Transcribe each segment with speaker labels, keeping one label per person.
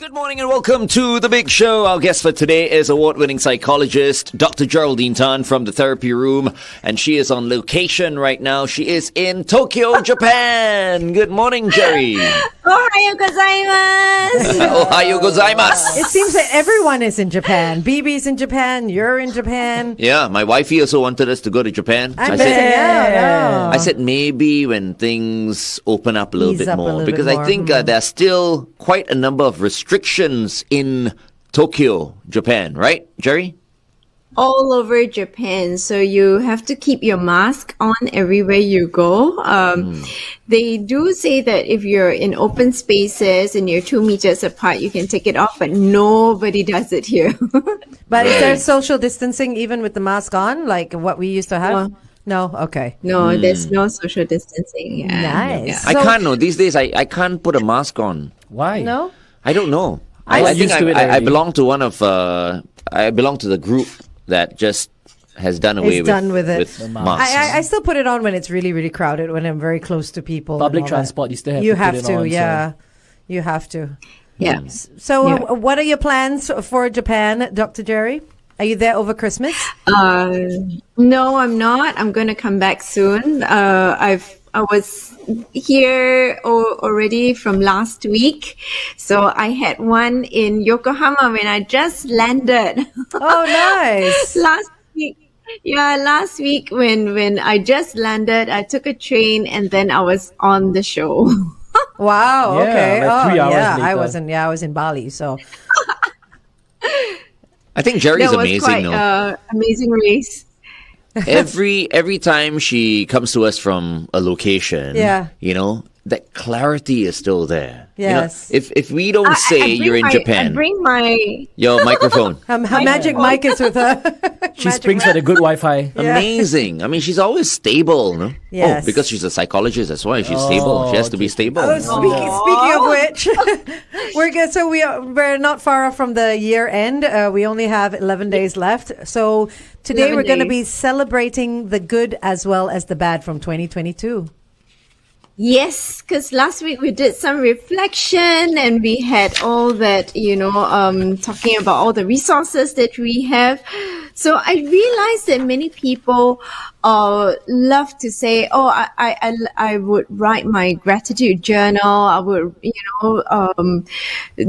Speaker 1: Good morning and welcome to The Big Show. Our guest for today is award-winning psychologist Dr. Geraldine Tan from the Therapy Room, and she is on location right now. She is in Tokyo, Japan. Good morning, Jerry.
Speaker 2: Ohayo gozaimasu.
Speaker 1: Ohayo gozaimasu.
Speaker 3: It seems that everyone is in Japan. BB's in Japan. You're in Japan.
Speaker 1: Yeah, my wifey also wanted us to go to Japan.
Speaker 3: I
Speaker 1: said maybe when things open up a little
Speaker 3: Ease
Speaker 1: bit
Speaker 3: up a
Speaker 1: more,
Speaker 3: little
Speaker 1: because
Speaker 3: bit
Speaker 1: I
Speaker 3: more.
Speaker 1: think there's still quite a number of restrictions in Tokyo, Japan, right, Jerry?
Speaker 2: All over Japan, so you have to keep your mask on everywhere you go. They do say that if you're in open spaces and you're 2 meters apart, you can take it off, but nobody does it here.
Speaker 3: But is there social distancing even with the mask on, like what we used to have? No? Okay.
Speaker 2: No, there's no social distancing. Yeah.
Speaker 3: Nice.
Speaker 2: Yeah.
Speaker 1: I can't know. These days, I can't put a mask on.
Speaker 4: Why?
Speaker 3: No?
Speaker 1: I don't know.
Speaker 4: I
Speaker 1: I
Speaker 4: got
Speaker 1: think
Speaker 4: used to it
Speaker 1: I
Speaker 4: already.
Speaker 1: belong to one of I belong to the group that just has done away
Speaker 3: It's done with it.
Speaker 1: masks.
Speaker 3: I still put it on when it's really, really crowded, when I'm very close to people. and
Speaker 4: Public
Speaker 3: all that.
Speaker 4: transport, you still have
Speaker 3: You
Speaker 4: to put
Speaker 3: have
Speaker 4: it
Speaker 3: to,
Speaker 4: on,
Speaker 3: yeah. You have to.
Speaker 2: Yeah.
Speaker 3: So,
Speaker 2: Yeah.
Speaker 3: what are your plans for Japan, Dr. Jerry? Are you there over Christmas?
Speaker 2: No, I'm not. I'm going to come back soon. I was here already from last week. So I had one in Yokohama when I just landed.
Speaker 3: Oh, nice.
Speaker 2: Last week. Yeah, last week when I just landed, I took a train and then I was on the show.
Speaker 3: Wow.
Speaker 4: Yeah,
Speaker 3: Okay.
Speaker 4: like 3 hours
Speaker 3: yeah.
Speaker 4: later.
Speaker 3: I was in Bali. So
Speaker 1: I think Jerry's
Speaker 2: That was
Speaker 1: amazing,
Speaker 2: quite
Speaker 1: though.
Speaker 2: amazing race.
Speaker 1: Every time she comes to us from a location,
Speaker 3: Yeah.
Speaker 1: you know, that clarity is still there.
Speaker 3: Yes.
Speaker 1: You know, if we don't say
Speaker 2: I bring
Speaker 1: you're in
Speaker 2: I
Speaker 1: Japan,
Speaker 2: bring my
Speaker 1: your microphone.
Speaker 3: her magic mic is with her.
Speaker 4: She springs for the good Wi-Fi.
Speaker 1: Amazing. I mean, she's always stable, no?
Speaker 3: Yes.
Speaker 1: Oh, because she's a psychologist, that's why she's stable. She has to be stable.
Speaker 3: Oh, speaking of which, we're not far off from the year end. We only have 11 days left. So today
Speaker 2: 11
Speaker 3: we're going to be
Speaker 2: days.
Speaker 3: celebrating the good as well as the bad from 2022.
Speaker 2: Yes, because last week we did some reflection and we had all that, talking about all the resources that we have. So I realized that many people love to say, oh, I would write my gratitude journal. I would,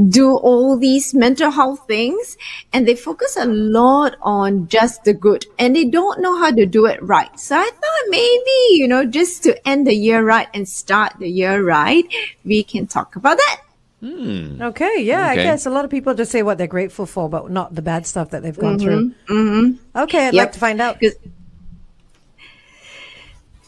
Speaker 2: do all these mental health things. And they focus a lot on just the good and they don't know how to do it right. So I thought maybe, just to end the year right and start the year right, we can talk about that.
Speaker 3: Okay, yeah, I
Speaker 1: Okay.
Speaker 3: guess a lot of people just say what they're grateful for, but not the bad stuff that they've gone through. Okay, I'd
Speaker 2: Yep.
Speaker 3: like to find out.
Speaker 2: 'Cause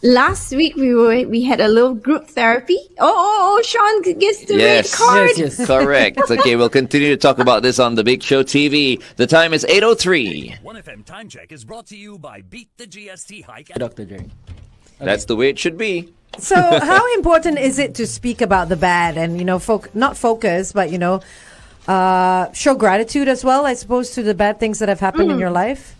Speaker 2: last week we had a little group therapy. Oh, Shaun gets the red card.
Speaker 4: Yes.
Speaker 1: Correct. Okay, we'll continue to talk about this on The Big Show TV. The time is 8:03.
Speaker 5: 1FM Time Check is brought to you by Beat the GST Hike.
Speaker 4: Dr. Jerry.
Speaker 1: That's the way it should be.
Speaker 3: So, how important is it to speak about the bad and, not focus, but, show gratitude as well, I suppose, to the bad things that have happened in your life?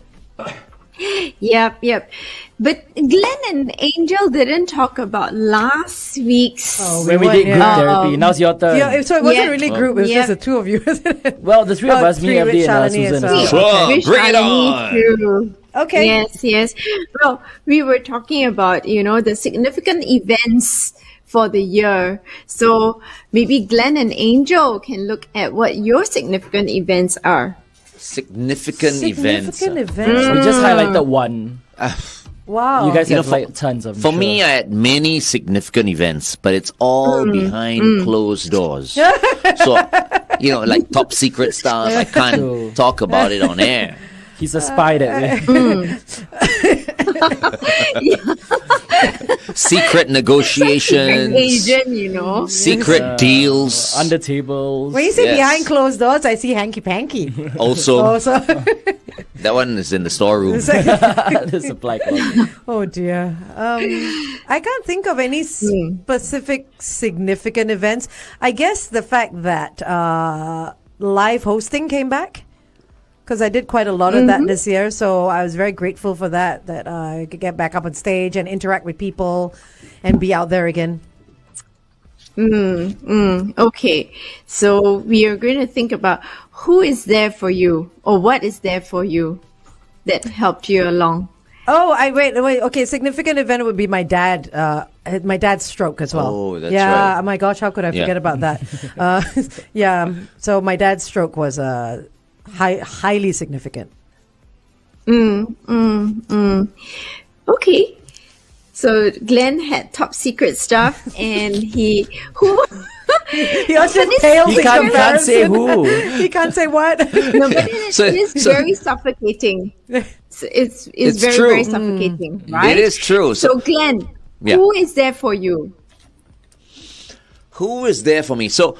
Speaker 2: Yep. But Glenn and Angel didn't talk about last week's.
Speaker 4: When we did group therapy, now's your turn.
Speaker 3: Yeah, so it wasn't
Speaker 2: Yeah.
Speaker 3: really group, it was just the two of you, isn't it?
Speaker 4: Well, the three of us, me,
Speaker 3: three with
Speaker 4: Abdi, and
Speaker 3: Shalini
Speaker 4: Susan.
Speaker 3: as well.
Speaker 4: as
Speaker 1: Sure.
Speaker 4: well.
Speaker 2: With
Speaker 1: Bring it
Speaker 2: Shalini
Speaker 1: on.
Speaker 2: too.
Speaker 3: Okay.
Speaker 2: Yes. Well, we were talking about, the significant events for the year. So maybe Glenn and Angel can look at what your significant events are.
Speaker 1: Significant events.
Speaker 3: Significant events.
Speaker 4: We just highlighted one.
Speaker 3: Wow.
Speaker 4: You guys
Speaker 1: You
Speaker 4: have
Speaker 1: know,
Speaker 4: like tons of
Speaker 1: For me, I had many significant events, but it's all behind closed doors. So, like top secret stuff, I can't
Speaker 4: True.
Speaker 1: talk about it on air.
Speaker 4: He's a spy that way.
Speaker 1: Secret negotiations,
Speaker 2: Agent,
Speaker 1: secret deals.
Speaker 4: Under tables.
Speaker 3: When you say
Speaker 1: Yes.
Speaker 3: behind closed doors, I see hanky-panky.
Speaker 1: Also,
Speaker 3: So,
Speaker 1: that one is in the storeroom.
Speaker 4: the supply closet.
Speaker 3: oh dear. I can't think of any specific significant events. I guess the fact that live hosting came back, because I did quite a lot of that this year. So I was very grateful for that I could get back up on stage and interact with people and be out there again.
Speaker 2: Okay. So we are going to think about who is there for you or what is there for you that helped you along.
Speaker 3: Oh, wait. Okay, significant event would be my dad. My dad's stroke as well.
Speaker 1: Oh, that's
Speaker 3: yeah.
Speaker 1: right.
Speaker 3: Oh my gosh, how could I
Speaker 1: Yeah.
Speaker 3: forget about that? Yeah. So my dad's stroke was highly significant.
Speaker 2: Okay. So Glenn had top secret stuff, and he
Speaker 3: He also
Speaker 2: But it's-
Speaker 3: pales
Speaker 4: He
Speaker 3: in
Speaker 4: can't say
Speaker 3: comparison.
Speaker 4: who.
Speaker 3: He can't say what.
Speaker 2: no, but it
Speaker 1: So-
Speaker 2: is
Speaker 1: so-
Speaker 2: very suffocating. It's
Speaker 1: It's
Speaker 2: very
Speaker 1: true.
Speaker 2: very suffocating, right?
Speaker 1: It is true.
Speaker 2: So Glenn,
Speaker 1: Yeah.
Speaker 2: who is there for you?
Speaker 1: Who is there for me? So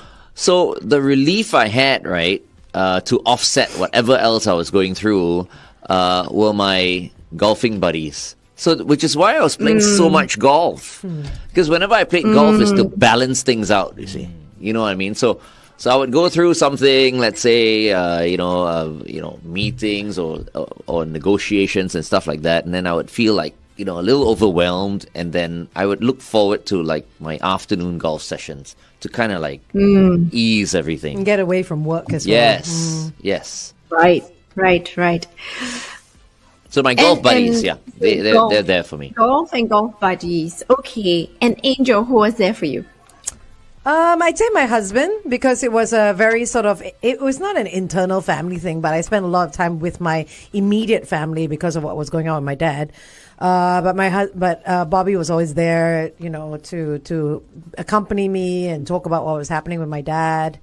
Speaker 1: the relief I had, right, to offset whatever else I was going through, were my golfing buddies. So, which is why I was playing so much golf. Because whenever I played golf, is to balance things out. You see, you know what I mean. So I would go through something, let's say, meetings or negotiations and stuff like that, and then I would feel like a little overwhelmed, and then I would look forward to like my afternoon golf sessions to kind of like ease everything.
Speaker 3: And get away from work as
Speaker 1: Yes, yes.
Speaker 2: Right.
Speaker 1: So my golf
Speaker 2: And-
Speaker 1: buddies,
Speaker 2: and
Speaker 1: yeah,
Speaker 2: golf.
Speaker 1: they're there for me.
Speaker 2: Golf and golf buddies. Okay. And Angel, who was there for you?
Speaker 3: I'd say my husband, because it was a very it was not an internal family thing, but I spent a lot of time with my immediate family because of what was going on with my dad. But Bobby was always there, to accompany me and talk about what was happening with my dad.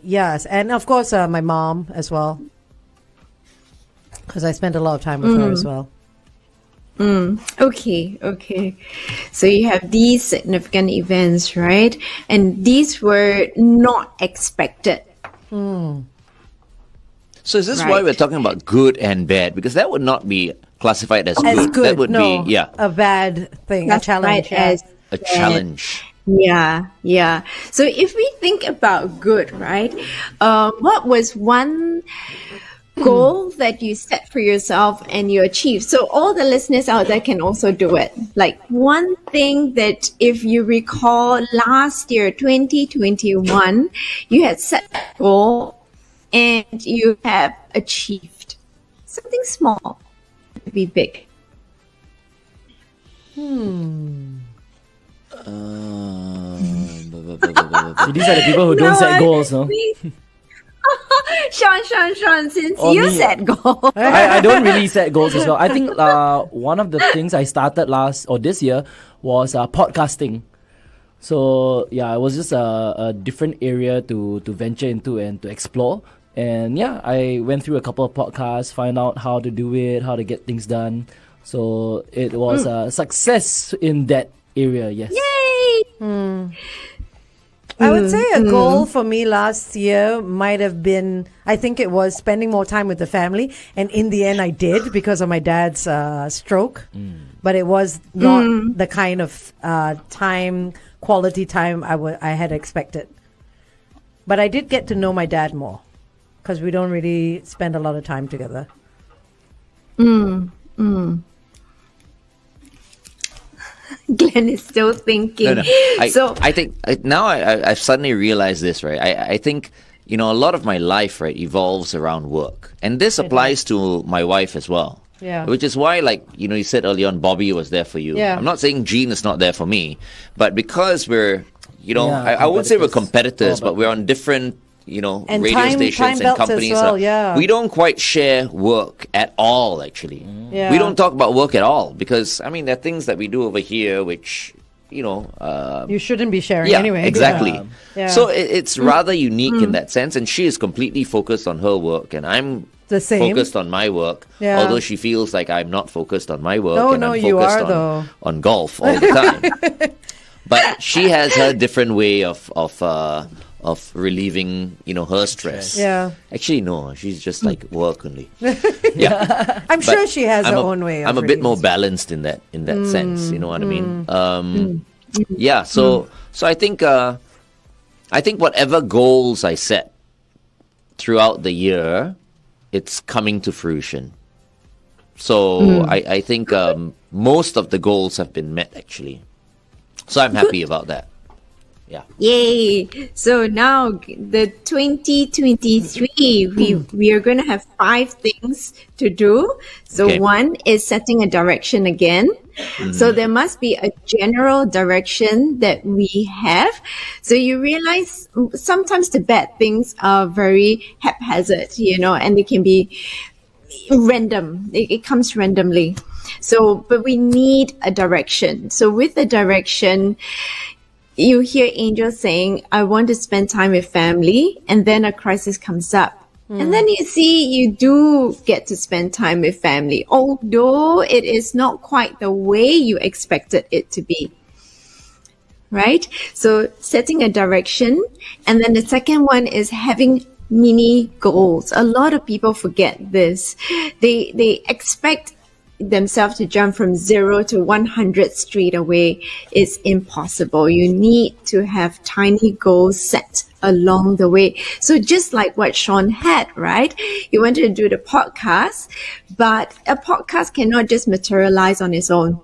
Speaker 3: Yes, and of course my mom as well, because I spent a lot of time with her as well.
Speaker 2: Okay. So you have these significant events, right? And these were not expected.
Speaker 1: So is this why
Speaker 2: Right.
Speaker 1: we're talking about good and bad? Because that would not be classified as
Speaker 3: As
Speaker 1: good.
Speaker 3: good,
Speaker 1: That would
Speaker 3: no,
Speaker 1: be
Speaker 3: a bad thing,
Speaker 2: That's
Speaker 3: a challenge.
Speaker 2: right,
Speaker 3: yeah.
Speaker 2: as
Speaker 1: a
Speaker 2: bad.
Speaker 1: challenge.
Speaker 2: Yeah. So if we think about good, right? What was one goal that you set for yourself and you achieved? So all the listeners out there can also do it. Like one thing that, if you recall, last year, 2021, you had set a goal and you have achieved something small to be big.
Speaker 4: See, these are the people who don't set goals, no?
Speaker 2: Sean, since
Speaker 4: Oh,
Speaker 2: you
Speaker 4: me.
Speaker 2: set goals.
Speaker 4: I don't really set goals as well. I think one of the things I started this year was podcasting. So yeah, it was just a different area to venture into and to explore. And yeah, I went through a couple of podcasts, find out how to do it, how to get things done. So it was a success in that area. Yes.
Speaker 2: Yay!
Speaker 3: I would say a goal for me last year might have been, I think it was spending more time with the family. And in the end, I did because of my dad's stroke. But it was not the kind of quality time I had expected. But I did get to know my dad more because we don't really spend a lot of time together.
Speaker 2: Glenn is still thinking.
Speaker 1: No. I think now I've suddenly realized this, right? I think, a lot of my life, right, evolves around work. And this applies to my wife as well.
Speaker 3: Yeah.
Speaker 1: Which is why, you said early on, Bobby was there for you.
Speaker 3: Yeah.
Speaker 1: I'm not saying Jean is not there for me, but because we're,
Speaker 4: Yeah,
Speaker 1: I wouldn't say we're competitors,
Speaker 4: competitors.
Speaker 1: but we're on different,
Speaker 3: And
Speaker 1: radio
Speaker 3: time
Speaker 1: stations and
Speaker 3: belts as
Speaker 1: companies.
Speaker 3: well, yeah.
Speaker 1: We don't quite share work at all, actually.
Speaker 3: Yeah.
Speaker 1: We don't talk about work at all because, there are things that we do over here which,
Speaker 3: You shouldn't be sharing
Speaker 1: yeah,
Speaker 3: anyway.
Speaker 1: exactly.
Speaker 3: Yeah.
Speaker 1: So it's rather unique in that sense, and she is completely focused on her work, and I'm
Speaker 3: The same.
Speaker 1: focused on my work.
Speaker 3: Yeah.
Speaker 1: Although she feels like I'm not focused on my work,
Speaker 3: No,
Speaker 1: and
Speaker 3: no,
Speaker 1: I'm
Speaker 3: you
Speaker 1: focused
Speaker 3: are, though.
Speaker 1: on golf all the time. But she has her different way of relieving, her stress.
Speaker 3: Yeah.
Speaker 1: Actually, no, she's just like work only. Yeah.
Speaker 3: I'm
Speaker 1: But
Speaker 3: sure she has her
Speaker 1: I'm
Speaker 3: own way.
Speaker 1: I'm a bit more balanced in that sense. You know what I mean? Yeah. So I think whatever goals I set throughout the year, it's coming to fruition. So I think most of the goals have been met actually. So I'm happy about that.
Speaker 4: Yeah.
Speaker 2: Yay! So now the 2023, we are going to have 5 things to do. So
Speaker 1: Okay.
Speaker 2: one is setting a direction again. So there must be a general direction that we have. So you realize sometimes the bad things are very haphazard, and they can be random. It comes randomly. So, but we need a direction. So with the direction, you hear Angel saying, I want to spend time with family, and then a crisis comes up. And then you see, you do get to spend time with family, although it is not quite the way you expected it to be. Right? So setting a direction. And then the second one is having mini goals. A lot of people forget this. They expect themselves to jump from 0 to 100 straight away. It's impossible. You need to have tiny goals set along the way. So just like what Shaun had, right? He wanted to do the podcast, but a podcast cannot just materialize on its own.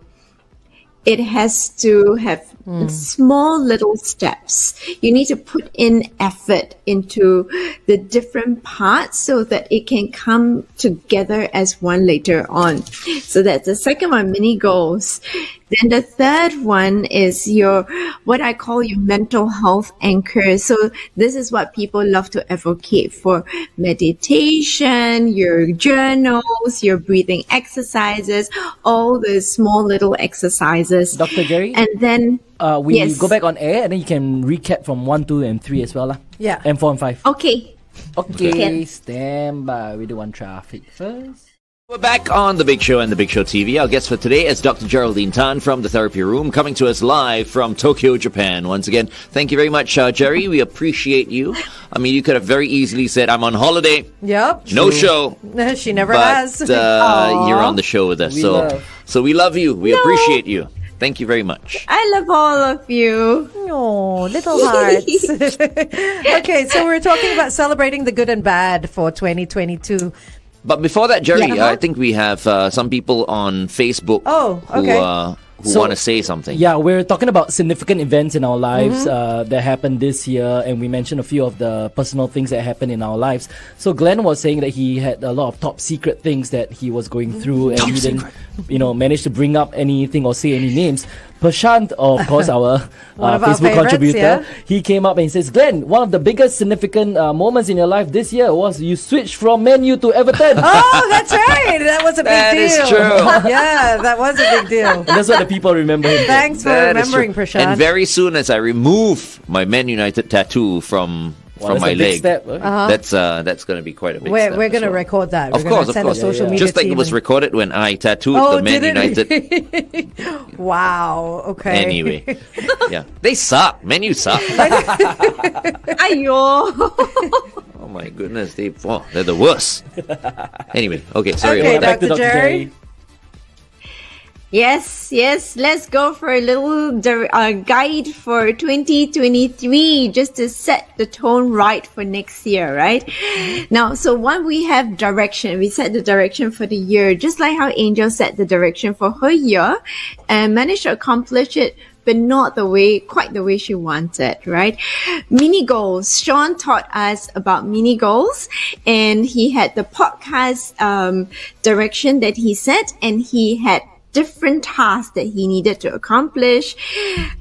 Speaker 2: It has to have small little steps. You need to put in effort into the different parts so that it can come together as one later on. So that's the second one, mini goals. Then the third one is what I call your mental health anchor. So this is what people love to advocate for: meditation, your journals, your breathing exercises, all the small little exercises.
Speaker 4: Dr. Jerry?
Speaker 2: And then
Speaker 4: We
Speaker 2: yes.
Speaker 4: go back on air and then you can recap from 1, 2, and 3 as well. Lah.
Speaker 3: Yeah.
Speaker 4: And 4 and 5.
Speaker 2: Okay.
Speaker 4: Okay,
Speaker 2: Can.
Speaker 4: stand by. We do one traffic first.
Speaker 1: We're back on The Big Show and The Big Show TV. Our guest for today is Dr. Geraldine Tan from the Therapy Room, coming to us live from Tokyo, Japan. Once again, thank you very much, Jerry. We appreciate you. I mean, you could have very easily said, I'm on holiday.
Speaker 3: Yep.
Speaker 1: No show.
Speaker 3: She never
Speaker 1: But
Speaker 3: has.
Speaker 1: you're on the show with us. So we love you. We appreciate you. Thank you very much.
Speaker 2: I love all of you.
Speaker 3: Oh, little hearts. Okay, so we're talking about celebrating the good and bad for 2022.
Speaker 1: But before that, Jerry,
Speaker 3: Yeah.
Speaker 1: I think we have some people on Facebook
Speaker 3: Oh, okay.
Speaker 1: who
Speaker 4: So-
Speaker 1: want to say something.
Speaker 4: Yeah, we're talking about significant events in our lives that happened this year, and we mentioned a few of the personal things that happened in our lives. So Glenn was saying that he had a lot of top secret things that he was going through, and he didn't, manage to bring up anything or say any names. Prashant, of course, our
Speaker 3: One of our
Speaker 4: Facebook
Speaker 3: favorites,
Speaker 4: contributor,
Speaker 3: yeah.
Speaker 4: he came up and he says, Glenn, one of the biggest significant moments in your life this year was you switched from Man U to Everton.
Speaker 3: Oh, that's right. That was a big
Speaker 1: That
Speaker 3: deal.
Speaker 1: is true.
Speaker 3: Yeah, that was a big deal.
Speaker 4: And that's what the people remember him for.
Speaker 3: Thanks for
Speaker 1: That is
Speaker 3: remembering,
Speaker 1: true.
Speaker 3: Prashant.
Speaker 1: And very soon as I remove my Man United tattoo from
Speaker 4: Wow, that's
Speaker 1: my
Speaker 4: a big
Speaker 1: leg,
Speaker 4: step, right?
Speaker 1: that's going to be quite a big
Speaker 3: We're
Speaker 1: step.
Speaker 3: we're
Speaker 1: as
Speaker 3: going to
Speaker 1: well.
Speaker 3: record that.
Speaker 1: Of
Speaker 3: We're
Speaker 1: course,
Speaker 3: gonna
Speaker 1: of
Speaker 3: send
Speaker 1: course.
Speaker 3: a social media
Speaker 1: Just like
Speaker 3: team
Speaker 1: it was
Speaker 3: and-
Speaker 1: recorded when I tattooed
Speaker 3: Oh,
Speaker 1: the Man
Speaker 3: did
Speaker 1: United.
Speaker 3: it? Wow. Okay.
Speaker 1: Anyway, yeah, they suck. Man U suck.
Speaker 2: Ayo.
Speaker 1: Oh my goodness, they're the worst. Anyway, okay, sorry
Speaker 3: Okay,
Speaker 1: about that.
Speaker 4: Back to
Speaker 3: Dr.
Speaker 4: Dr.
Speaker 3: Jerry.
Speaker 4: Jerry.
Speaker 2: Yes. Let's go for a little guide for 2023, just to set the tone right for next year, right? Now, so one, we have direction. We set the direction for the year, just like how Angel set the direction for her year and managed to accomplish it, but not quite the way she wanted, right? Mini goals. Shaun taught us about mini goals, and he had the podcast direction that he set, and he had different tasks that he needed to accomplish.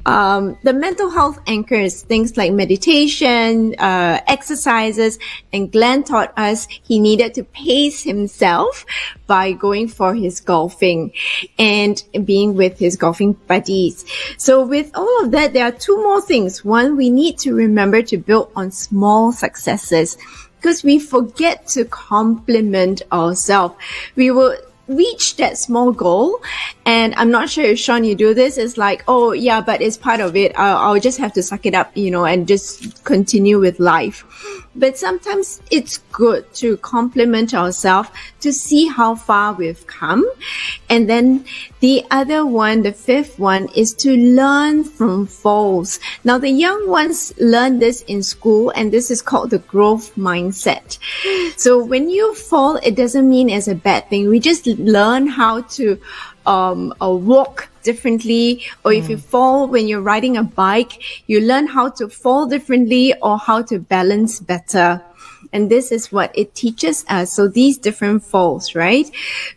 Speaker 2: The mental health anchors, things like meditation, exercises, and Glenn taught us he needed to pace himself by going for his golfing and being with his golfing buddies. So with all of that, there are 2 more things. One, we need to remember to build on small successes, because we forget to compliment ourselves. We will reach that small goal, and I'm not sure if Shaun, you do this. It's like, oh yeah, but it's part of it. I'll just have to suck it up, and just continue with life. But sometimes it's good to compliment ourselves to see how far we've come. And then the other one, the 5th one, is to learn from falls. Now, the young ones learn this in school, and this is called the growth mindset. So when you fall, it doesn't mean it's a bad thing. We just learn how to walk differently, or if you fall when you're riding a bike, you learn how to fall differently or how to balance better. And this is what it teaches us. So these different falls, right?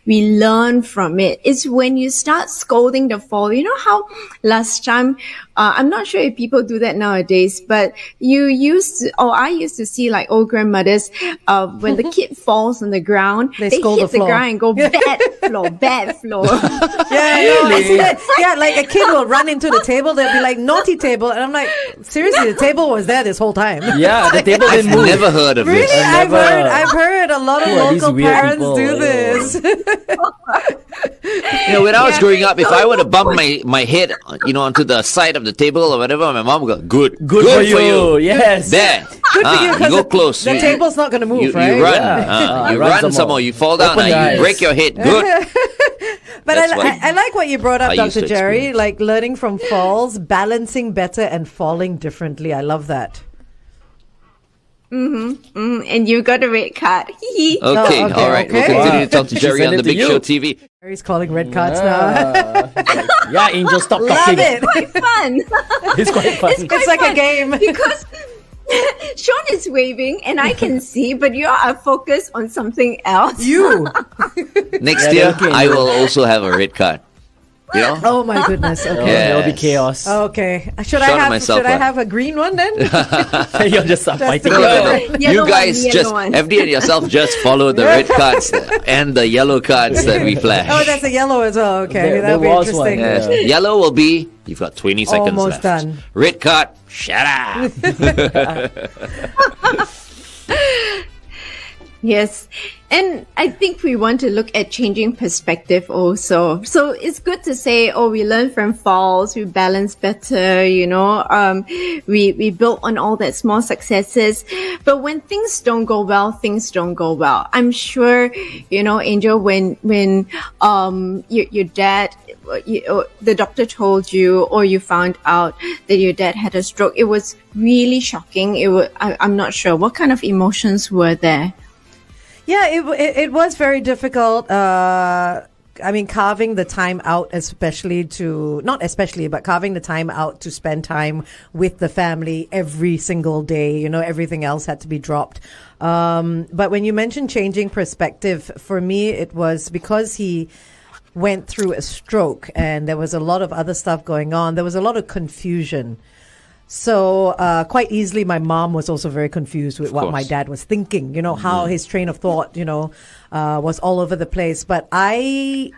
Speaker 2: We learn from it. It's when you start scolding the fall. You know how last time, I'm not sure if people do that nowadays, but I used to see like old grandmothers, when the kid falls on the ground,
Speaker 3: They
Speaker 2: they
Speaker 3: scold
Speaker 2: hit
Speaker 3: the
Speaker 2: the
Speaker 3: floor.
Speaker 2: ground and go, bad floor.
Speaker 3: Yeah, really? Yeah, like a kid will run into the table. They'll be like, naughty table. And I'm like, seriously, the table was there this whole time.
Speaker 4: Yeah, the table
Speaker 1: I've
Speaker 4: didn't move.
Speaker 1: never heard of
Speaker 3: Really?
Speaker 1: this.
Speaker 3: I've heard a lot of
Speaker 4: Who are these
Speaker 3: local
Speaker 4: weird
Speaker 3: parents
Speaker 4: people?
Speaker 3: do this.
Speaker 1: When I was growing up, if I were to bump my head, onto the side of the table or whatever, my mom would go, good
Speaker 4: Good for you. Yes.
Speaker 1: There.
Speaker 3: Good for you,
Speaker 1: You
Speaker 3: 'cause
Speaker 1: go close.
Speaker 3: The table's not going to move,
Speaker 1: you
Speaker 3: right?
Speaker 1: run.
Speaker 4: Yeah.
Speaker 1: You
Speaker 4: Run
Speaker 1: run
Speaker 4: some
Speaker 1: some
Speaker 4: more.
Speaker 1: more. You fall down.
Speaker 4: Open your
Speaker 1: You
Speaker 4: eyes.
Speaker 1: break your head. Good.
Speaker 3: But
Speaker 1: That's what
Speaker 3: I like what you brought up,
Speaker 1: I used
Speaker 3: Dr.
Speaker 1: to
Speaker 3: Jerry,
Speaker 1: experience.
Speaker 3: like learning from falls, balancing better and falling differently. I love that.
Speaker 2: And you got a red card.
Speaker 1: Okay,
Speaker 3: okay,
Speaker 1: all right. We'll
Speaker 3: okay.
Speaker 1: continue to talk to Jerry
Speaker 4: Send
Speaker 1: on
Speaker 4: it
Speaker 1: the
Speaker 4: to
Speaker 1: Big
Speaker 4: you.
Speaker 1: Show TV.
Speaker 3: Jerry's calling red cards now.
Speaker 4: Yeah, Angel, stop
Speaker 3: Love
Speaker 4: talking.
Speaker 3: it.
Speaker 2: Quite fun.
Speaker 4: It's quite fun.
Speaker 3: It's like a game.
Speaker 2: Because Sean is waving and I can see, but you are focused on something else.
Speaker 3: You.
Speaker 1: Next
Speaker 4: Yeah,
Speaker 1: year,
Speaker 4: okay.
Speaker 1: I will also have a red card.
Speaker 3: Oh my goodness. Okay.
Speaker 1: Yeah.
Speaker 4: There'll be chaos.
Speaker 3: Okay. Should
Speaker 1: Short of
Speaker 3: I
Speaker 1: myself,
Speaker 3: should I
Speaker 1: but-
Speaker 3: have a green one then?
Speaker 4: You're just fighting.
Speaker 3: to
Speaker 1: No,
Speaker 3: go.
Speaker 1: no, no.
Speaker 2: Yellow
Speaker 1: You
Speaker 2: one,
Speaker 1: guys
Speaker 2: yellow
Speaker 1: just,
Speaker 2: one.
Speaker 1: FD and yourself, just follow the red cards and the yellow cards that we flash.
Speaker 3: Oh, that's a yellow as well. Okay.
Speaker 4: There
Speaker 3: That'll be
Speaker 4: was one,
Speaker 3: interesting.
Speaker 1: Yes.
Speaker 4: Yeah.
Speaker 1: Yellow will be, you've got 20 seconds
Speaker 3: Almost
Speaker 1: left.
Speaker 3: done.
Speaker 1: Red card, shut up.
Speaker 2: Yes. And I think we want to look at changing perspective also. So it's good to say, we learn from falls, we balance better, we build on all that small successes. But when things don't go well, things don't go well. I'm sure, Angel, when your dad, the doctor told you, or you found out that your dad had a stroke, it was really shocking. I'm not sure. What kind of emotions were there?
Speaker 3: Yeah, it was very difficult. I mean, carving the time out, carving the time out to spend time with the family every single day. Everything else had to be dropped. But when you mentioned changing perspective, for me, it was because he went through a stroke and there was a lot of other stuff going on. There was a lot of confusion. So quite easily, my mom was also very confused with what my dad was thinking, how his train of thought, was all over the place. But I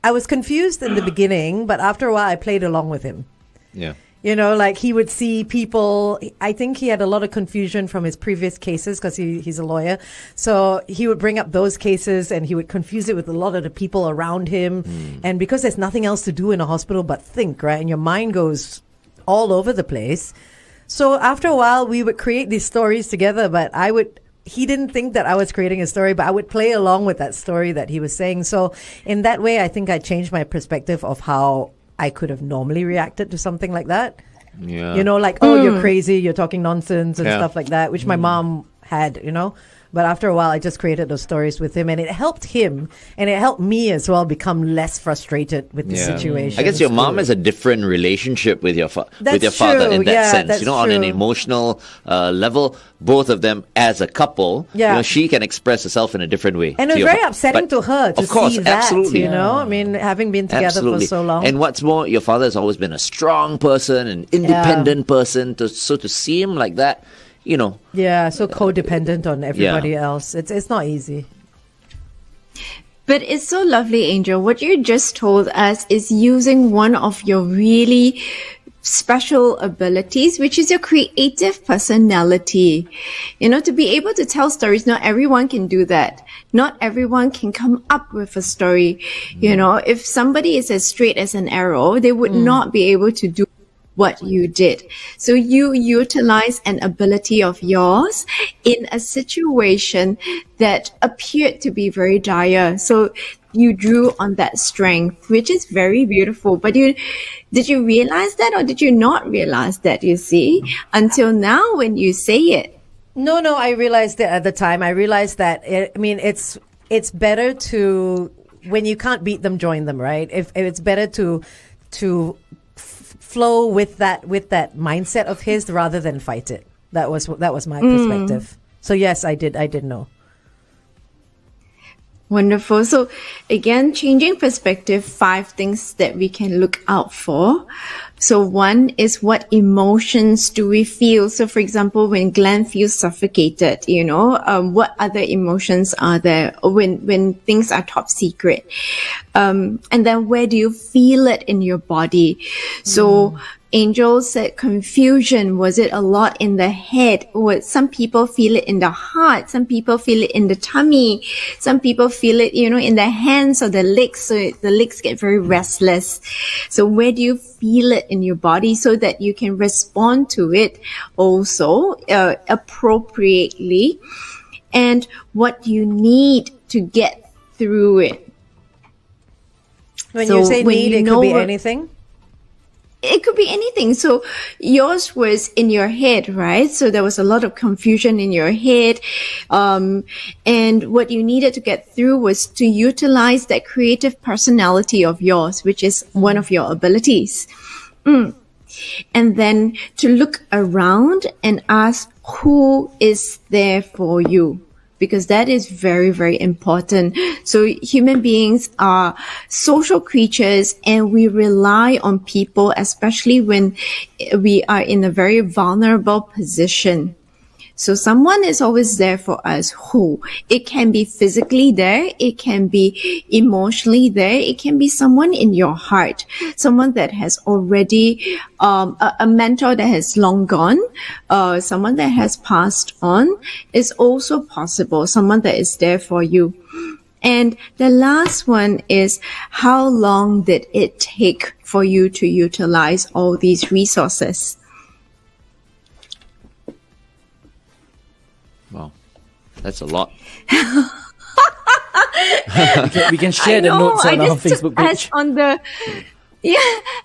Speaker 3: was confused in the beginning, but after a while, I played along with him.
Speaker 1: Yeah.
Speaker 3: Like he would see people. I think he had a lot of confusion from his previous cases because he's a lawyer. So he would bring up those cases and he would confuse it with a lot of the people around him. And because there's nothing else to do in a hospital but think, right? And your mind goes all over the place. So after a while, we would create these stories together, but he didn't think that I was creating a story, but I would play along with that story that he was saying. So in that way, I think I changed my perspective of how I could have normally reacted to something like that.
Speaker 1: Yeah.
Speaker 3: You're crazy, you're talking nonsense and
Speaker 1: Yeah.
Speaker 3: stuff like that, which my mom had, But after a while, I just created those stories with him, and it helped him, and it helped me as well become less frustrated with the situation.
Speaker 1: I guess your mom has a different relationship with your father
Speaker 3: true.
Speaker 1: in that
Speaker 3: Yeah,
Speaker 1: sense.
Speaker 3: that's
Speaker 1: On an
Speaker 3: true.
Speaker 1: emotional level, both of them as a couple,
Speaker 3: Yeah.
Speaker 1: she can express herself in a different way.
Speaker 3: And
Speaker 1: to
Speaker 3: it was
Speaker 1: your
Speaker 3: very
Speaker 1: fa-
Speaker 3: upsetting
Speaker 1: but
Speaker 3: to her to
Speaker 1: of course,
Speaker 3: see that,
Speaker 1: absolutely.
Speaker 3: I mean, having been together
Speaker 1: Absolutely.
Speaker 3: for so long.
Speaker 1: And what's more, your father has always been a strong person, an independent person. So to see him like that,
Speaker 3: Yeah, so codependent on everybody else. It's not easy.
Speaker 2: But it's so lovely, Angel. What you just told us is using one of your really special abilities, which is your creative personality. To be able to tell stories, not everyone can do that. Not everyone can come up with a story. If somebody is as straight as an arrow, they would not be able to do what you did. So you utilize an ability of yours in a situation that appeared to be very dire. So you drew on that strength, which is very beautiful. But did you realize that, or did you not realize that, you see, until now when you say it?
Speaker 3: No, I realized it at the time. I realized that, it's better to when you can't beat them, join them, right? If it's better to flow with that mindset of his rather than fight it. That was my perspective. So yes, I did know.
Speaker 2: Wonderful. So again, changing perspective, 5 things that we can look out for. So one is, what emotions do we feel? So for example, when Glenn feels suffocated, what other emotions are there when things are top secret? And then where do you feel it in your body? So Angel said confusion. Was it a lot in the head? Or some people feel it in the heart. Some people feel it in the tummy. Some people feel it, in the hands or the legs. So the legs get very restless. So where do you feel it in your body so that you can respond to it also appropriately? And what you need to get through it.
Speaker 3: When you say need, it could be anything.
Speaker 2: It could be anything. So yours was in your head, right? So there was a lot of confusion in your head. And what you needed to get through was to utilize that creative personality of yours, which is one of your abilities. And then to look around and ask, who is there for you? Because that is very, very important. So human beings are social creatures, and we rely on people, especially when we are in a very vulnerable position. So someone is always there for us. Who? It can be physically there. It can be emotionally there. It can be someone in your heart, someone that has already, a mentor that has long gone, someone that has passed on is also possible. Someone that is there for you. And the last one is, how long did it take for you to utilize all these resources?
Speaker 1: Wow, that's a lot.
Speaker 4: We can share the notes on our Facebook page.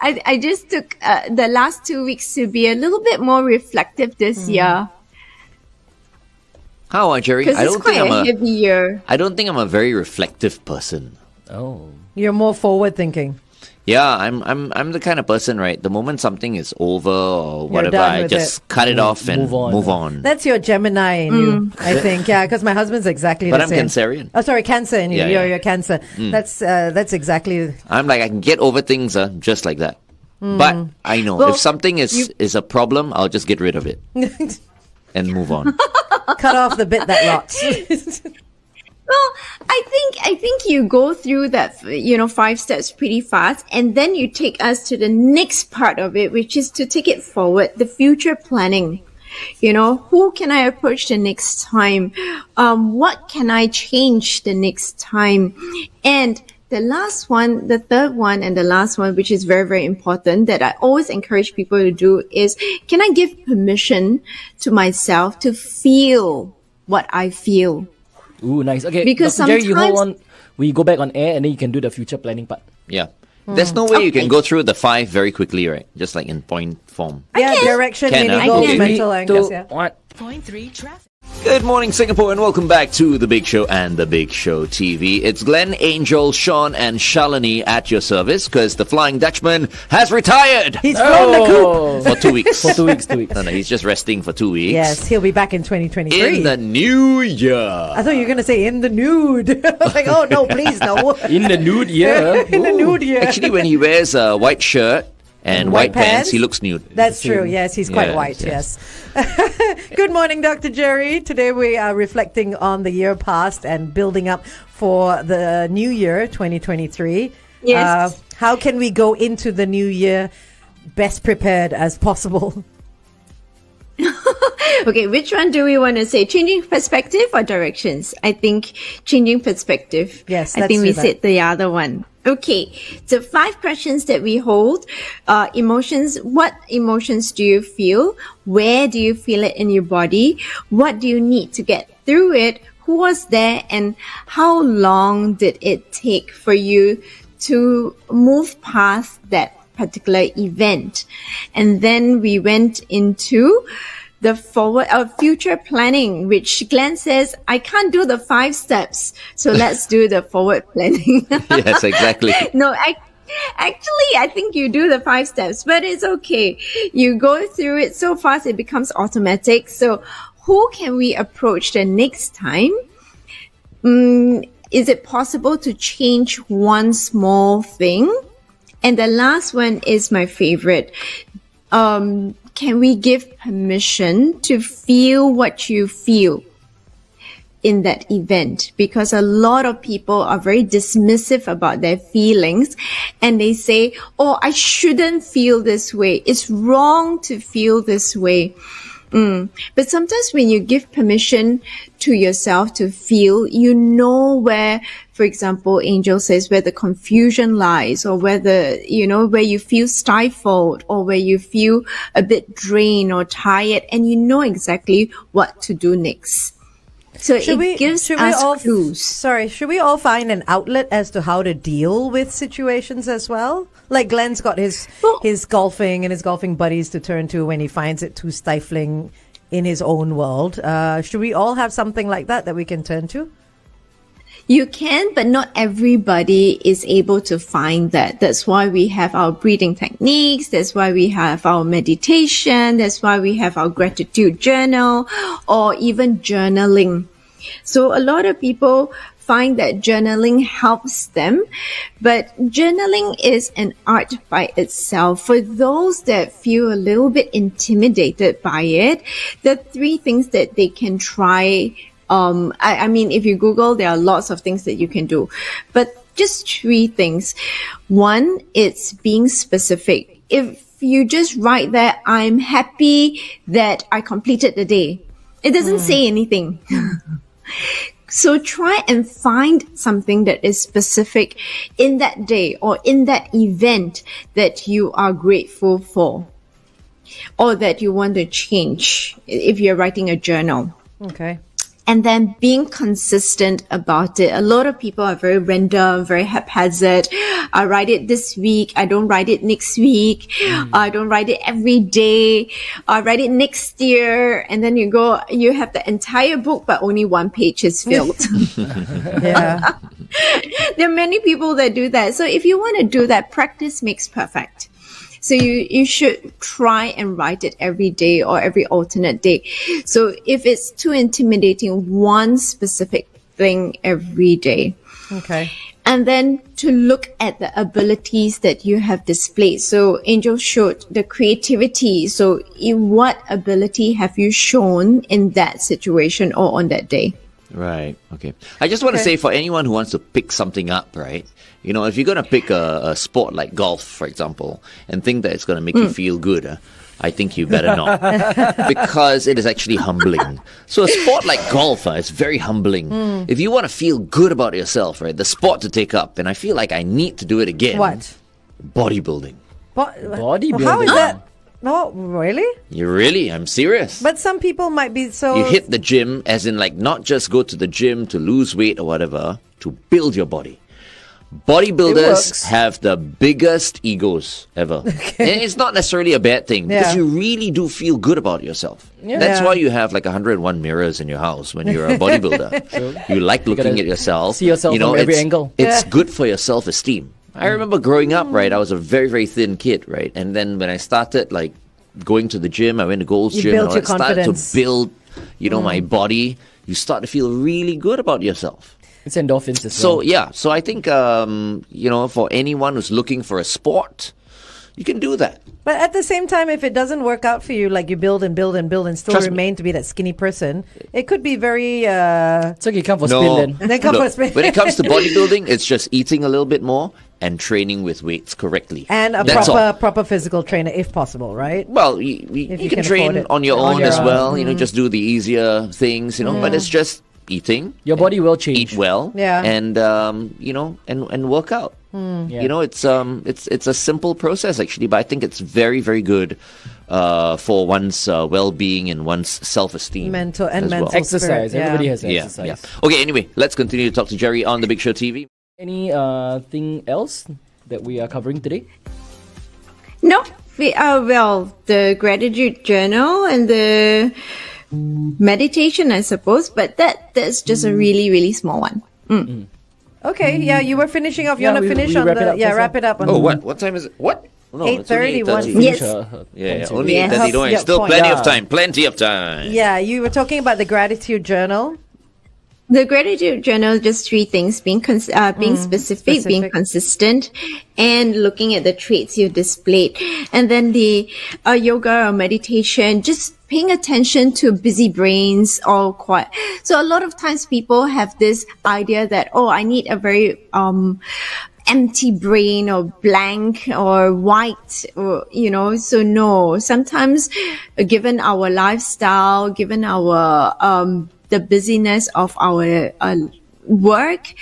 Speaker 2: I just took the last 2 weeks to be a little bit more reflective this year.
Speaker 1: How, Jerry?
Speaker 2: Because it's quite a heavy year.
Speaker 1: I don't think I'm a very reflective person.
Speaker 4: Oh.
Speaker 3: You're more forward thinking.
Speaker 1: Yeah, I'm the kind of person, right? The moment something is over or whatever,
Speaker 3: done
Speaker 1: I
Speaker 3: with
Speaker 1: just cut it off and move on.
Speaker 3: That's your Gemini in you, I think. Yeah, because my husband's exactly
Speaker 1: But
Speaker 3: the
Speaker 1: I'm
Speaker 3: same.
Speaker 1: Cancerian.
Speaker 3: Oh, sorry, Cancer in you.
Speaker 1: Yeah.
Speaker 3: You're Cancer. That's exactly.
Speaker 1: I'm like, I can get over things just like that. But I know if something is a problem, I'll just get rid of it and move on.
Speaker 3: Cut off the bit that rots.
Speaker 2: Well, I think you go through that, 5 steps pretty fast, and then you take us to the next part of it, which is to take it forward, the future planning. Who can I approach the next time? What can I change the next time? And the last one, the third one, and the last one, which is very, very important, that I always encourage people to do is, can I give permission to myself to feel what I feel?
Speaker 4: Ooh, nice. Okay,
Speaker 2: because
Speaker 4: Dr. Jerry, you hold on. We go back on air, and then you can do the future planning part.
Speaker 1: Yeah. There's no way you can go through the 5 very quickly, right? Just like in point form.
Speaker 3: Yeah, direction,
Speaker 1: Can,
Speaker 3: mini
Speaker 1: huh?
Speaker 3: goals,
Speaker 1: Okay.
Speaker 3: mental
Speaker 4: 3,
Speaker 3: anchors.
Speaker 4: 2,
Speaker 3: Yeah.
Speaker 4: 1.
Speaker 5: Point 3 traffic.
Speaker 1: Good morning, Singapore, and welcome back to The Big Show and The Big Show TV. It's Glenn, Angel, Shaun, and Shalini at your service because the Flying Dutchman has retired
Speaker 3: He's flown the coop.
Speaker 1: for 2 weeks.
Speaker 4: For 2 weeks, 2 weeks.
Speaker 1: No, he's just resting for 2 weeks.
Speaker 3: Yes, he'll be back in 2023.
Speaker 1: In the new year.
Speaker 3: I thought you were going to say in the nude. I was like, oh, no, please, no.
Speaker 4: In the nude year.
Speaker 3: In the nude year.
Speaker 1: Actually, when he wears a white shirt and white pants, he looks nude.
Speaker 3: That's true. Yes, he's quite
Speaker 1: Yes,
Speaker 3: white. Yes. Good morning, Dr. Jerry. Today we are reflecting on the year past and building up for the new year, 2023.
Speaker 2: Yes.
Speaker 3: How can we go into the new year best prepared as possible?
Speaker 2: Okay, which one do we want to say? Changing perspective or directions? I think changing perspective.
Speaker 3: Yes,
Speaker 2: I
Speaker 3: let's
Speaker 2: think
Speaker 3: do
Speaker 2: we
Speaker 3: that.
Speaker 2: said the other one. Okay, so 5 questions that we hold. Emotions. What emotions do you feel? Where do you feel it in your body? What do you need to get through it? Who was there? And how long did it take for you to move past that particular event? And then we went into the forward future planning, which Glenn says, I can't do the 5 steps. So let's do the forward planning.
Speaker 1: Yes, exactly.
Speaker 2: No, actually, I think you do the 5 steps, but it's okay. You go through it so fast, it becomes automatic. So who can we approach the next time? Is it possible to change one small thing? And the last one is my favorite. Can we give permission to feel what you feel in that event? Because a lot of people are very dismissive about their feelings and they say, oh, I shouldn't feel this way. It's wrong to feel this way. But sometimes when you give permission to yourself to feel, you know where, for example, Angel says, where the confusion lies, or where where you feel stifled, or where you feel a bit drained or tired, and you know exactly what to do next. So it gives us clues.
Speaker 3: Should we all find an outlet as to how to deal with situations as well? Like Glenn's got his golfing and his golfing buddies to turn to when he finds it too stifling in his own world. Should we all have something like that we can turn to?
Speaker 2: You can, but not everybody is able to find that. That's why we have our breathing techniques. That's why we have our meditation. That's why we have our gratitude journal, or even journaling. So a lot of people find that journaling helps them, but journaling is an art by itself. For those that feel a little bit intimidated by it, the 3 things that they can try. I mean, if you Google, there are lots of things that you can do, but just 3 things. One, it's being specific. If you just write that, I'm happy that I completed the day, it doesn't say anything. So try and find something that is specific in that day or in that event that you are grateful for, or that you want to change if you're writing a journal.
Speaker 3: Okay.
Speaker 2: And then being consistent about it. A lot of people are very random, very haphazard. I write it this week. I don't write it next week. I don't write it every day. I write it next year. And then you have the entire book, but only 1 page is filled.
Speaker 3: Yeah.
Speaker 2: There are many people that do that. So if you want to do that, practice makes perfect. So you should try and write it every day or every alternate day. So if it's too intimidating, one specific thing every day.
Speaker 3: Okay.
Speaker 2: And then to look at the abilities that you have displayed. So Angel showed the creativity. So what ability have you shown in that situation or on that day?
Speaker 1: Right. Okay. I just want to say, for anyone who wants to pick something up, right? You know, if you're going to pick a sport like golf, for example, and think that it's going to make you feel good, I think you better not. Because it is actually humbling. So a sport like golf is very humbling. If you want to feel good about yourself, right, the sport to take up, and I feel like I need to do it again.
Speaker 3: What?
Speaker 1: Bodybuilding.
Speaker 4: Bodybuilding.
Speaker 3: How is that? Oh, really?
Speaker 1: I'm serious.
Speaker 3: But some people might be so...
Speaker 1: You hit the gym, as in like not just go to the gym to lose weight or whatever, to build your body. Bodybuilders have the biggest egos ever. And it's not necessarily a bad thing, because you really do feel good about yourself. That's why you have like 101 mirrors in your house when you're a bodybuilder. You like looking at yourself.
Speaker 4: See yourself from every angle.
Speaker 1: It's good for your self-esteem. I remember growing up, right, I was a very, very thin kid, right? And then when I started like going to the gym, I went to Gold's Gym, and I started to build, my body. You start to feel really good about yourself.
Speaker 4: It's endorphins as well.
Speaker 1: So I think, for anyone who's looking for a sport, you can do that.
Speaker 3: But at the same time, if it doesn't work out for you, like you build and build and build and still remain to be that skinny person, it could be very...
Speaker 4: It's okay, come for spin then.
Speaker 3: Then come for spin.
Speaker 1: When it comes to bodybuilding, it's just eating a little bit more and training with weights correctly.
Speaker 3: And a proper physical trainer, if possible, right?
Speaker 1: Well, you can train on your own as well. Just do the easier things, but it's just eating.
Speaker 4: Your body will change.
Speaker 1: Eat well.
Speaker 3: Yeah.
Speaker 1: And, and work out. It's a simple process actually, but I think it's very, very good for one's well-being and one's self-esteem.
Speaker 3: Mental
Speaker 4: exercise.
Speaker 3: Spirit,
Speaker 4: Everybody has exercise.
Speaker 1: Yeah. Okay, anyway, let's continue to talk to Jerry on The Big Show TV.
Speaker 4: Any thing else that we are covering today?
Speaker 2: No, Well, the gratitude journal and the meditation, I suppose, but that's just a really, really small one.
Speaker 3: Okay, yeah, you were finishing off. You
Speaker 4: Yeah,
Speaker 3: want to
Speaker 4: we
Speaker 3: finish on
Speaker 4: wrap it
Speaker 3: the
Speaker 4: up,
Speaker 3: wrap it up on.
Speaker 1: Oh, what time is it? What? No, it's only
Speaker 3: 8:30,
Speaker 1: 8:30.
Speaker 2: Yes.
Speaker 1: Yeah, only
Speaker 2: Yes.
Speaker 1: 8:30. Don't worry.
Speaker 3: Yeah,
Speaker 1: Still
Speaker 3: point.
Speaker 1: plenty of
Speaker 4: Yeah.
Speaker 1: time. Plenty of time.
Speaker 3: Yeah, you were talking about the gratitude journal.
Speaker 2: The gratitude journal, just three things: being specific, being
Speaker 3: specific.
Speaker 2: consistent, and looking at the traits you displayed. And then the yoga or meditation, just paying attention to busy brains or quiet. So a lot of times people have this idea that, oh, I need a very empty brain or blank or white, or so no. Sometimes, given our lifestyle, given our the busyness of our work,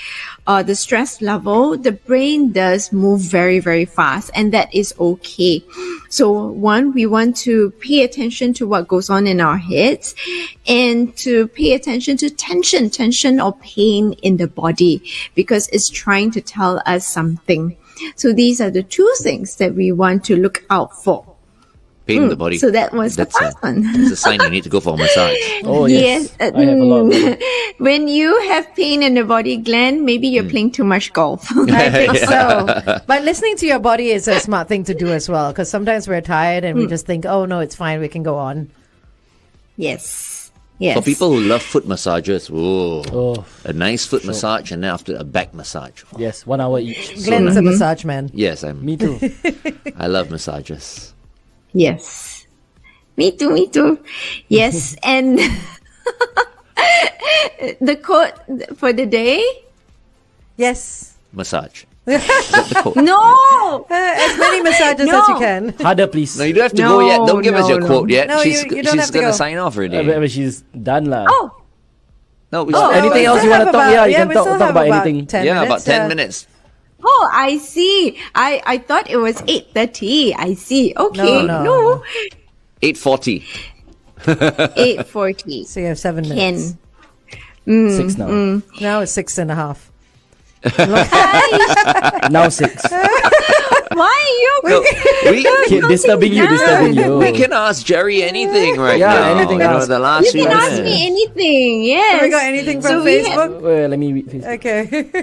Speaker 2: the stress level, the brain does move very, very fast, and that is okay. So one, we want to pay attention to what goes on in our heads, and to pay attention to tension or pain in the body, because it's trying to tell us something. So these are the two things that we want to look out for.
Speaker 1: Pain in the body.
Speaker 2: So that was the first one.
Speaker 1: That's a sign you need to go for a massage.
Speaker 4: Oh, yes.
Speaker 2: Yes,
Speaker 4: I have a lot of them.
Speaker 2: When you have pain in the body, Glenn, maybe you're playing too much golf.
Speaker 3: I think so. But listening to your body is a smart thing to do as well, because sometimes we're tired and we just think, oh no, it's fine, we can go on.
Speaker 2: Yes. Yes.
Speaker 1: For people who love foot massages,
Speaker 4: Oh,
Speaker 1: a nice foot massage and then after a back massage.
Speaker 4: yes. 1 hour each.
Speaker 3: Glenn's a massage man.
Speaker 1: Yes,
Speaker 4: Me too.
Speaker 1: I love massages.
Speaker 2: Yes. Me too. Yes. And the quote for the day?
Speaker 3: Yes.
Speaker 1: Massage. Is that the quote?
Speaker 2: No!
Speaker 3: As many massages as you
Speaker 2: No.
Speaker 3: can.
Speaker 4: Harder, please.
Speaker 1: No, you don't have to go yet. Don't give us
Speaker 2: No,
Speaker 1: your
Speaker 2: no.
Speaker 1: quote yet.
Speaker 3: No,
Speaker 1: she's
Speaker 3: you don't have to
Speaker 1: gonna
Speaker 3: go.
Speaker 1: sign off already.
Speaker 4: But she's done lah.
Speaker 2: Oh,
Speaker 1: No, we
Speaker 4: Anything else you want to talk? Yeah, you can
Speaker 3: we
Speaker 4: talk
Speaker 3: still
Speaker 4: about
Speaker 3: have
Speaker 4: anything.
Speaker 3: 10
Speaker 1: yeah,
Speaker 3: minutes,
Speaker 1: about 10 minutes.
Speaker 2: oh, I see. I thought it was 8:30. I see. Okay.
Speaker 3: No.
Speaker 2: No.
Speaker 1: 8:40.
Speaker 2: 8:40.
Speaker 3: So you have 7 minutes.
Speaker 2: 10.
Speaker 4: 6 now.
Speaker 3: Now it's 6.5.
Speaker 4: Now 6.
Speaker 2: Why are you?
Speaker 1: No,
Speaker 4: Keep disturbing you.
Speaker 1: we can ask Jerry anything right
Speaker 4: Yeah,
Speaker 1: now.
Speaker 4: anything
Speaker 1: You know,
Speaker 4: ask.
Speaker 1: the last
Speaker 2: You
Speaker 1: few
Speaker 2: can ask
Speaker 1: minutes.
Speaker 2: me anything. Yes.
Speaker 3: Have we got anything from
Speaker 2: So we have-
Speaker 3: Facebook?
Speaker 4: Well, let me read Facebook.
Speaker 3: Okay.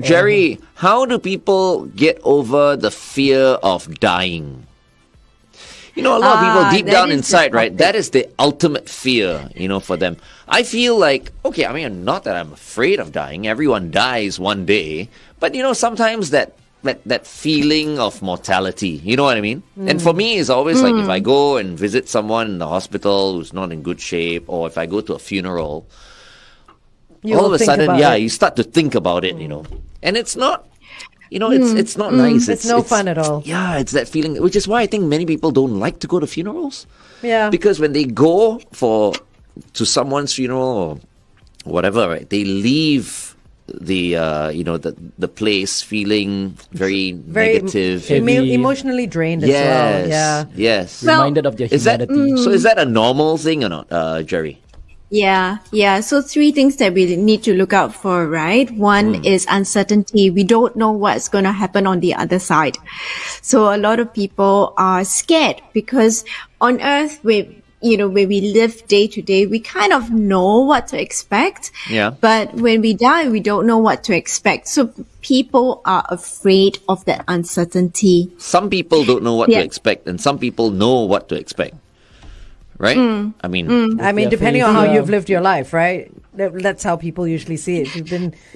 Speaker 1: Jerry, how do people get over the fear of dying? You know, a lot of people deep
Speaker 2: that
Speaker 1: down
Speaker 2: is
Speaker 1: inside,
Speaker 2: the
Speaker 1: right?
Speaker 2: topic.
Speaker 1: That is the ultimate fear, for them. I feel like, okay, I mean, not that I'm afraid of dying. Everyone dies one day. But, sometimes that feeling of mortality, you know what I mean? And for me, it's always like if I go and visit someone in the hospital who's not in good shape, or if I go to a funeral,
Speaker 3: You
Speaker 1: all
Speaker 3: will
Speaker 1: of a
Speaker 3: think
Speaker 1: sudden,
Speaker 3: about it.
Speaker 1: you start to think about it, And it's not, it's not nice.
Speaker 3: It's no fun at all.
Speaker 1: Yeah, it's that feeling, which is why I think many people don't like to go to funerals.
Speaker 3: Yeah.
Speaker 1: Because when they go to someone's funeral or whatever, right, they leave the the place feeling very negative.
Speaker 4: Heavy.
Speaker 3: Emotionally drained as
Speaker 1: Yes,
Speaker 3: well. Yeah.
Speaker 1: yes.
Speaker 2: Well,
Speaker 4: Reminded of their
Speaker 1: Is that
Speaker 4: humanity.
Speaker 1: so? Is that a normal thing or not, Jerry?
Speaker 2: Yeah. So three things that we need to look out for, right? One is uncertainty. We don't know what's going to happen on the other side. So a lot of people are scared because on earth, where we live day to day, we kind of know what to expect.
Speaker 1: Yeah.
Speaker 2: But when we die, we don't know what to expect. So people are afraid of that uncertainty.
Speaker 1: Some people don't know what to
Speaker 2: Yeah.
Speaker 1: expect, and some people know what to expect. Right? I mean,
Speaker 3: I mean,
Speaker 4: their
Speaker 3: depending
Speaker 4: faith,
Speaker 3: on how
Speaker 4: yeah.
Speaker 3: you've lived your life, right? That's how people usually see it.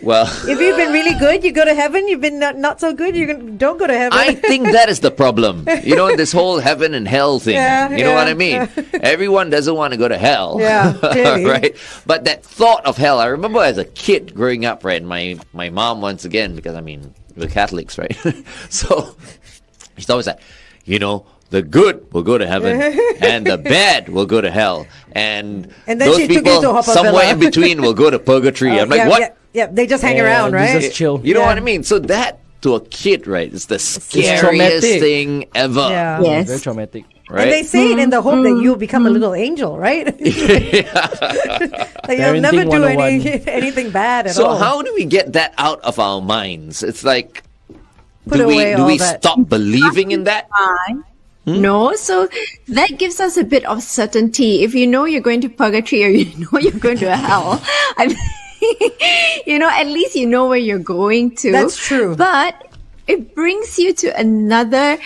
Speaker 1: well,
Speaker 3: If you've been really good, you go to heaven. You've been not so good, don't go to heaven.
Speaker 1: I think that is the problem. This whole heaven and hell thing.
Speaker 3: Yeah,
Speaker 1: you know what I
Speaker 3: yeah.
Speaker 1: mean? Everyone doesn't want to go to hell.
Speaker 3: Yeah, clearly.
Speaker 1: Right? But that thought of hell, I remember as a kid growing up, right? My mom, once again, because we're Catholics, right? So she's always like, the good will go to heaven and the bad will go to hell. And
Speaker 3: then
Speaker 1: those
Speaker 3: she took you
Speaker 1: people
Speaker 3: to Haw Par
Speaker 1: somewhere
Speaker 3: Villa.
Speaker 1: in between will go to purgatory. I'm like,
Speaker 3: yeah,
Speaker 1: what?
Speaker 3: Yeah, they just hang
Speaker 4: Yeah,
Speaker 3: around, right?
Speaker 4: just chill.
Speaker 1: You know
Speaker 3: Yeah.
Speaker 1: what I mean? So that, to a kid, right, is the scariest
Speaker 4: traumatic.
Speaker 1: thing ever.
Speaker 3: Yeah.
Speaker 2: Yes.
Speaker 4: Very traumatic.
Speaker 1: Right?
Speaker 3: And they say it in the hope that you'll become a little angel, right? That you'll never
Speaker 4: Parenting
Speaker 3: do
Speaker 4: 101.
Speaker 3: anything bad at
Speaker 1: So
Speaker 3: all.
Speaker 1: how do we get that out of our minds? It's like,
Speaker 3: Put
Speaker 1: do
Speaker 3: away
Speaker 1: we
Speaker 3: all that.
Speaker 1: stop believing in that?
Speaker 2: No, so that gives us a bit of certainty. If you know you're going to purgatory or you know you're going to hell, I mean, at least you know where you're going to.
Speaker 3: That's true.
Speaker 2: But it brings you to another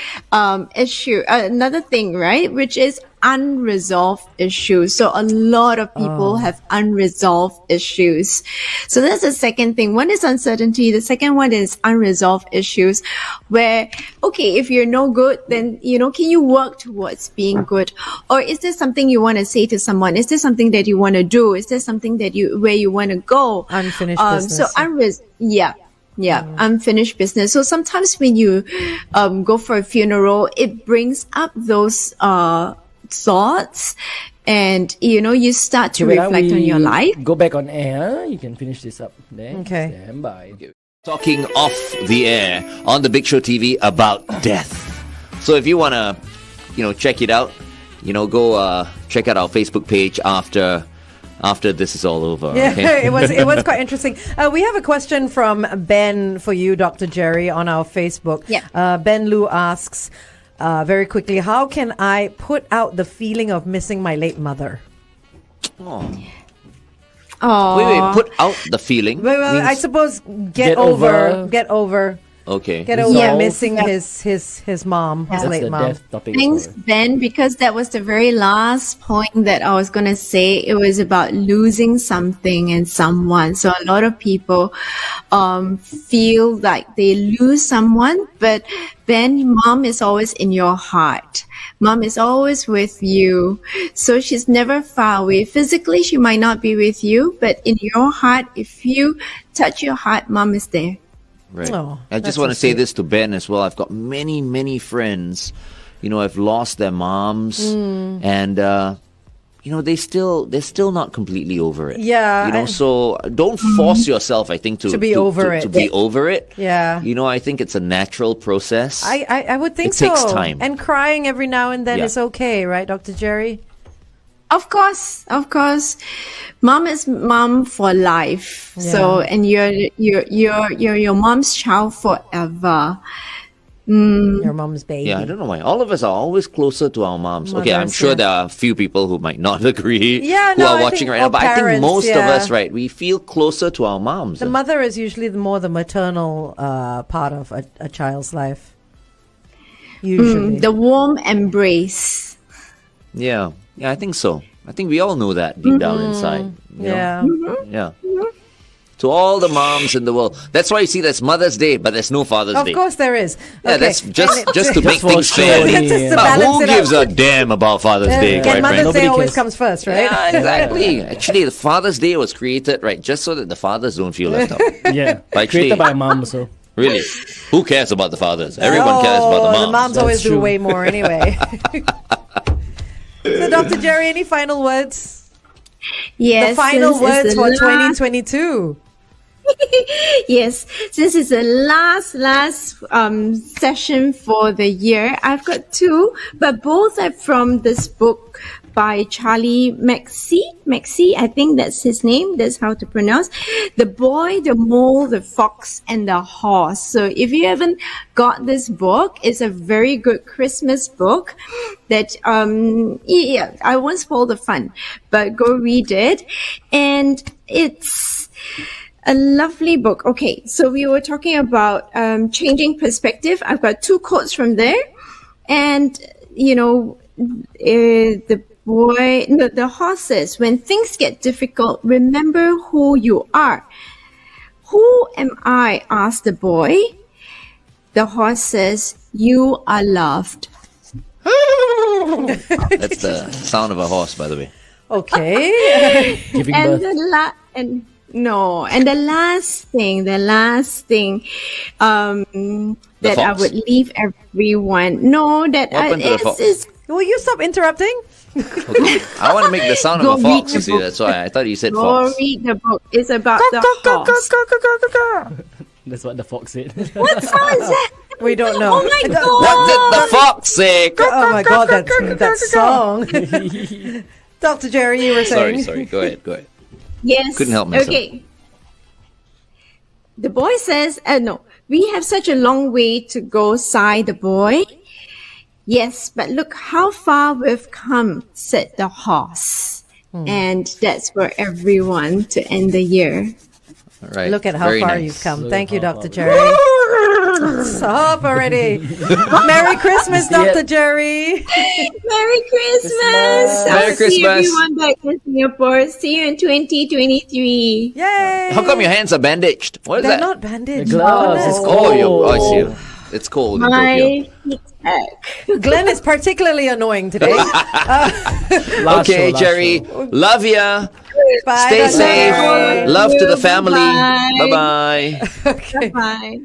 Speaker 2: issue, another thing, right? Which is unresolved issues. So a lot of people have unresolved issues. So that's the second thing. One is uncertainty. The second one is unresolved issues where, okay, if you're no good, then, can you work towards being good? Or is there something you want to say to someone? Is there something that you want to do? Is there something where you want to go?
Speaker 3: Unfinished business.
Speaker 2: Unfinished business. So sometimes when you go for a funeral, it brings up those thoughts, and you start to reflect on your life.
Speaker 4: Go back on air. You can finish this up there.
Speaker 3: Okay.
Speaker 4: Stand by.
Speaker 1: Talking off the air on the Big Show TV about death. So if you want to, check it out, go check out our Facebook page after this is all over.
Speaker 3: Yeah,
Speaker 1: okay?
Speaker 3: it was quite interesting. We have a question from Ben for you, Dr. Jerry, on our Facebook.
Speaker 2: Yeah.
Speaker 3: Ben Lu asks very quickly, how can I put out the feeling of missing my late mother?
Speaker 1: Oh.
Speaker 2: Oh,
Speaker 1: Wait, put out the feeling.
Speaker 3: Well,
Speaker 1: means-
Speaker 3: I suppose
Speaker 4: Get over.
Speaker 1: Okay.
Speaker 3: Get over
Speaker 2: Yeah.
Speaker 3: missing his mom, his
Speaker 4: That's
Speaker 3: late
Speaker 4: the
Speaker 3: mom.
Speaker 4: death topic.
Speaker 2: thanks, Ben, because that was the very last point that I was going to say. It was about losing something and someone. So a lot of people feel like they lose someone, but Ben, mom is always in your heart. Mom is always with you. So she's never far away. Physically, she might not be with you, but in your heart, if you touch your heart, mom is there.
Speaker 1: Right.
Speaker 3: Oh,
Speaker 1: I
Speaker 3: that's
Speaker 1: just want to
Speaker 3: so
Speaker 1: say
Speaker 3: sweet.
Speaker 1: this to Ben as well. I've got many, many friends, have lost their moms, and they're still not completely over it.
Speaker 3: Yeah,
Speaker 1: so don't force yourself, I think, to
Speaker 3: be over it.
Speaker 1: To be over it.
Speaker 3: Yeah.
Speaker 1: I think it's a natural process.
Speaker 3: I would think
Speaker 1: It
Speaker 3: so.
Speaker 1: takes time.
Speaker 3: And crying every now and then
Speaker 1: Yeah.
Speaker 3: is okay, right, Dr. Jerry?
Speaker 2: Of course. Mom is mom for life.
Speaker 3: Yeah.
Speaker 2: So, and you're your mom's child forever.
Speaker 3: Your mom's baby.
Speaker 1: Yeah, I don't know why. All of us are always closer to our moms. Okay, I'm
Speaker 3: Mothers,
Speaker 1: sure
Speaker 3: yeah.
Speaker 1: there are a few people who might not agree
Speaker 3: Yeah,
Speaker 1: who
Speaker 3: no,
Speaker 1: are
Speaker 3: I
Speaker 1: watching
Speaker 3: think
Speaker 1: right now,
Speaker 3: all
Speaker 1: but I think
Speaker 3: parents,
Speaker 1: most of
Speaker 3: yeah.
Speaker 1: us, right, we feel closer to our moms.
Speaker 3: The mother is usually the maternal part of a child's life. Usually.
Speaker 2: The warm embrace.
Speaker 1: Yeah, I think so. I think we all know that deep down inside. you know?
Speaker 3: Yeah.
Speaker 1: Yeah. To all the moms in the world. That's why you see there's Mother's Day, but there's no Father's
Speaker 3: Of
Speaker 1: Day.
Speaker 3: course there is.
Speaker 1: Yeah,
Speaker 3: Okay.
Speaker 1: that's just to make
Speaker 4: for
Speaker 1: things
Speaker 4: show.
Speaker 1: fair.
Speaker 3: Just to
Speaker 4: Yeah.
Speaker 3: balance
Speaker 1: Who
Speaker 3: it
Speaker 1: gives
Speaker 3: out.
Speaker 1: a damn about Father's Day,
Speaker 3: And
Speaker 1: quite
Speaker 3: Mother's
Speaker 1: frankly?
Speaker 3: Day
Speaker 4: Nobody
Speaker 3: always
Speaker 4: cares.
Speaker 3: comes first, right?
Speaker 1: Yeah, exactly. Actually, the Father's Day was created, right, just so that the fathers don't feel left out.
Speaker 4: Yeah.
Speaker 1: Actually-
Speaker 4: Created by mom, so.
Speaker 1: Really. Who cares about the fathers? Everyone cares about the moms.
Speaker 3: The moms always
Speaker 4: That's
Speaker 3: do
Speaker 4: true.
Speaker 3: way more anyway. So, Dr. Jerry, any final words?
Speaker 2: Yes.
Speaker 3: The final
Speaker 2: since it's
Speaker 3: words
Speaker 2: the
Speaker 3: for
Speaker 2: last-
Speaker 3: 2022.
Speaker 2: Yes, since it's the last session for the year, I've got two, but both are from this book by Charlie Maxey, I think that's his name, that's how to pronounce. The Boy, the Mole, the Fox, and the Horse. So if you haven't got this book, it's a very good Christmas book that, I won't spoil the fun, but go read it. And it's a lovely book. Okay, so we were talking about changing perspective. I've got two quotes from there. And, the horse says, when things get difficult, remember who you are. Who am I? Asked the boy. The horse says, you are loved.
Speaker 1: That's the sound of a horse, by the way.
Speaker 3: Okay.
Speaker 4: Giving
Speaker 2: And
Speaker 4: birth.
Speaker 2: the last thing that I
Speaker 1: fox.
Speaker 2: would leave everyone. No, that
Speaker 1: What happened to the fox?
Speaker 2: is
Speaker 3: Will you stop interrupting?
Speaker 1: Okay. I want to make the sound
Speaker 2: Go
Speaker 1: of a
Speaker 2: read
Speaker 1: fox,
Speaker 2: the
Speaker 1: you see.
Speaker 2: book.
Speaker 1: That's why I thought you said
Speaker 2: go
Speaker 1: fox.
Speaker 2: read the book. It's about the horse.
Speaker 4: That's what the fox said.
Speaker 2: What song is that?
Speaker 3: We don't know.
Speaker 2: Oh my god!
Speaker 1: What did the fox say?
Speaker 3: Oh my God, that song. Dr. Jerry, you were saying.
Speaker 1: Sorry. Go ahead.
Speaker 2: Yes.
Speaker 1: Couldn't help myself.
Speaker 2: Okay. The boy says, no, we have such a long way to go, sighed the boy. Yes, but look how far we've come, said the horse. And that's for everyone to end the year.
Speaker 1: All right.
Speaker 3: Look at how
Speaker 1: Very
Speaker 3: far
Speaker 1: nice.
Speaker 3: you've come.
Speaker 4: Look
Speaker 3: Thank
Speaker 4: at
Speaker 3: you,
Speaker 4: how
Speaker 3: Dr.
Speaker 4: far
Speaker 3: Jerry. Stop already. Merry Christmas,
Speaker 4: See it?
Speaker 3: Dr. Jerry.
Speaker 2: Merry Christmas!
Speaker 1: Merry
Speaker 2: I'll see
Speaker 1: Christmas.
Speaker 2: everyone back in Singapore. See you in 2023.
Speaker 3: Yay.
Speaker 1: How come your hands are bandaged? What is
Speaker 3: They're
Speaker 1: that?
Speaker 3: not bandaged.
Speaker 4: The gloves.
Speaker 3: Honest.
Speaker 4: It's
Speaker 1: Oh, I see. It's cold in Tokyo.
Speaker 2: My feet hurt.
Speaker 3: Glenn is particularly annoying today.
Speaker 4: Last
Speaker 1: Okay,
Speaker 4: show, last
Speaker 1: Jerry.
Speaker 4: show.
Speaker 1: Love ya.
Speaker 3: Bye,
Speaker 1: Stay
Speaker 3: Dr.
Speaker 1: safe.
Speaker 3: Jerry.
Speaker 1: Love to the family.
Speaker 2: Bye.
Speaker 1: Bye bye.
Speaker 3: Okay.
Speaker 2: Bye.